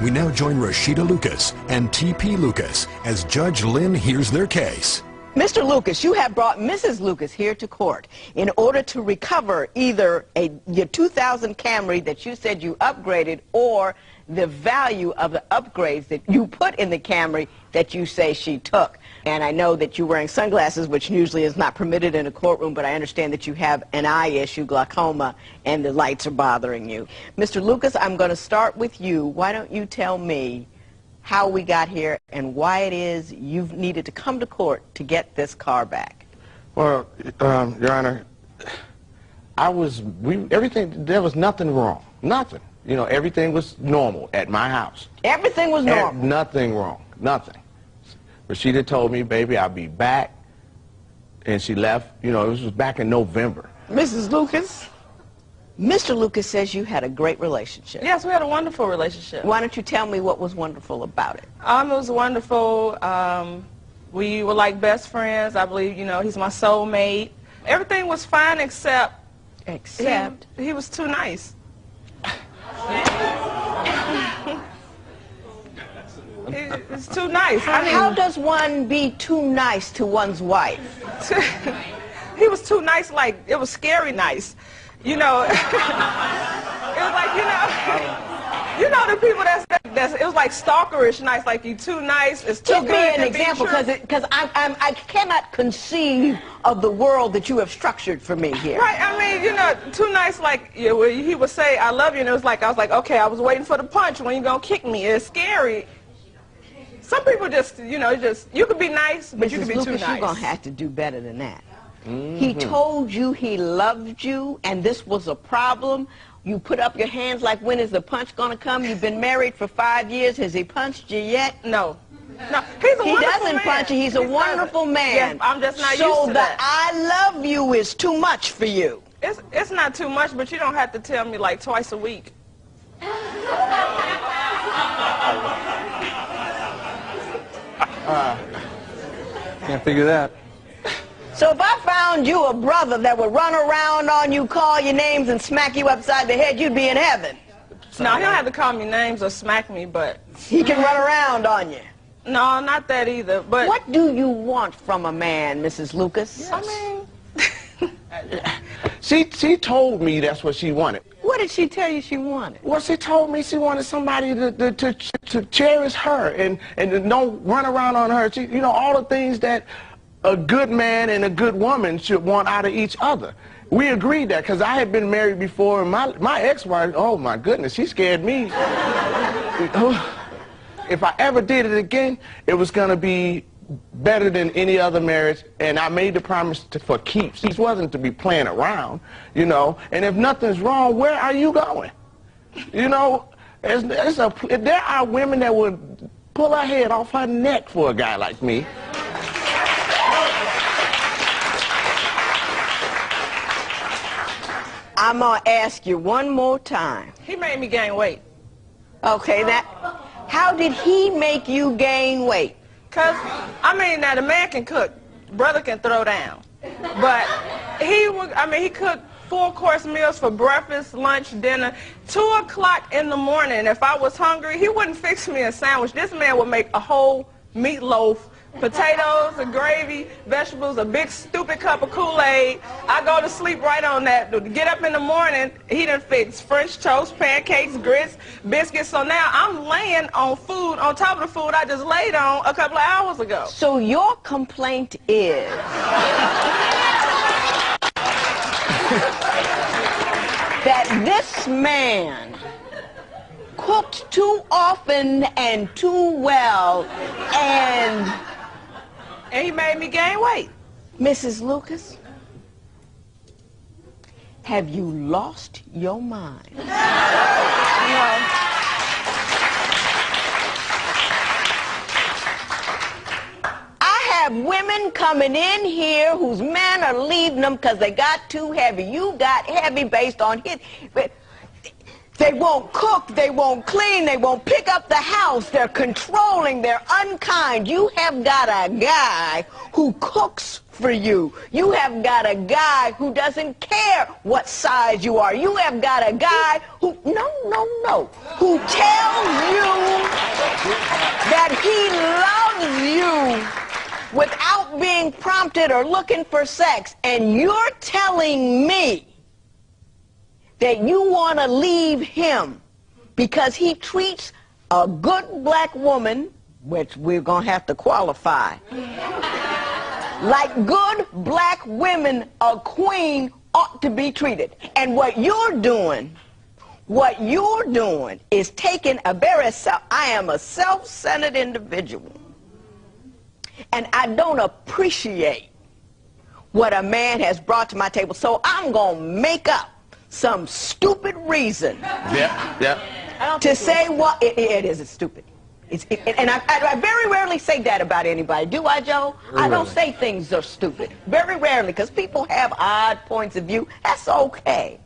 We now join Rashida Lucas and T.P. Lucas as Judge Lynn hears their case. Mr. Lucas, you have brought Mrs. Lucas here to court in order to recover either your 2000 Camry that you said you upgraded or the value of the upgrades that you put in the Camry that you say she took. And I know that you're wearing sunglasses, which usually is not permitted in a courtroom, but I understand that you have an eye issue, glaucoma, and the lights are bothering you. Mr. Lucas, I'm going to start with you. Why don't you tell me how we got here and why it is you've needed to come to court to get this car back? Well, Your Honor, everything, there was nothing wrong. Nothing. You know, everything was normal at my house. Everything was normal? Nothing wrong. Nothing. Rashida told me, baby, I'll be back. And she left, you know, this was back in November. Mrs. Lucas, Mr. Lucas says you had a great relationship. Yes, we had a wonderful relationship. Why don't you tell me what was wonderful about it? It was wonderful. We were like best friends. I believe, you know, he's my soulmate. Everything was fine except... Except? He was too nice. It's too nice. I mean, how does one be too nice to one's wife? He was too nice, like, it was scary nice. You know, it was like, you know the people it was like stalkerish nice, like you too nice, it's too good. Give me an example, because I cannot conceive of the world that you have structured for me here. Right, I mean, you know, too nice, like, he would say, I love you, and it was like, I was like, okay, I was waiting for the punch, when you gonna kick me? It's scary. Some people just, you know, you could be nice, but you could be Lucas, too nice. You're gonna have to do better than that. He told you he loved you, and this was a problem. You put up your hands like, when is the punch going to come? You've been married for 5 years. Has he punched you yet? No. No, he's a wonderful man. He doesn't punch you. He's a wonderful man. Yes, I'm just not used to So that. the I love you is too much for you. It's not too much, but you don't have to tell me like twice a week. Can't figure that. So if I found you a brother that would run around on you, call your names, and smack you upside the head, you'd be in heaven. No, he don't have to call me names or smack me, but... He can run around on you. No, not that either, but... What do you want from a man, Mrs. Lucas? Yes. I mean... She told me that's what she wanted. What did she tell you she wanted? Well, she told me she wanted somebody to cherish her and don't run around on her. You know, all the things that a good man and a good woman should want out of each other. We agreed that because I had been married before, and my ex-wife, oh my goodness, she scared me. If I ever did it again, it was going to be better than any other marriage, and I made the promise for keeps. It wasn't to be playing around, you know, and if nothing's wrong, where are you going? You know, there are women that would pull her head off her neck for a guy like me. I'm going to ask you one more time. He made me gain weight. Okay, how did he make you gain weight? Because, I mean, now the man can cook. Brother can throw down. But he cooked 4-course meals for breakfast, lunch, dinner. 2 o'clock in the morning, if I was hungry, he wouldn't fix me a sandwich. This man would make a whole meatloaf, potatoes, a gravy, vegetables, a big stupid cup of Kool-Aid. I go to sleep right on that. Get up in the morning, he done fixed French toast, pancakes, grits, biscuits. So now I'm laying on food on top of the food I just laid on a couple of hours ago. So your complaint is that this man cooked too often and too well, and he made me gain weight. Mrs. Lucas, have you lost your mind? No. I have women coming in here whose men are leaving them because they got too heavy. You got heavy based on his... They won't cook, they won't clean, they won't pick up the house, they're controlling, they're unkind. You have got a guy who cooks for you. You have got a guy who doesn't care what size you are. You have got a guy who, who tells you that he loves you without being prompted or looking for sex, and you're telling me that you want to leave him because he treats a good black woman, which we're going to have to qualify, like good black women, a queen ought to be treated. And what you're doing is taking a very I am a self-centered individual, and I don't appreciate what a man has brought to my table, so I'm going to make up some stupid reason to say what it is stupid. And I very rarely say that about anybody. Do I, Joe? I don't say things are stupid. Very rarely, because people have odd points of view. That's okay.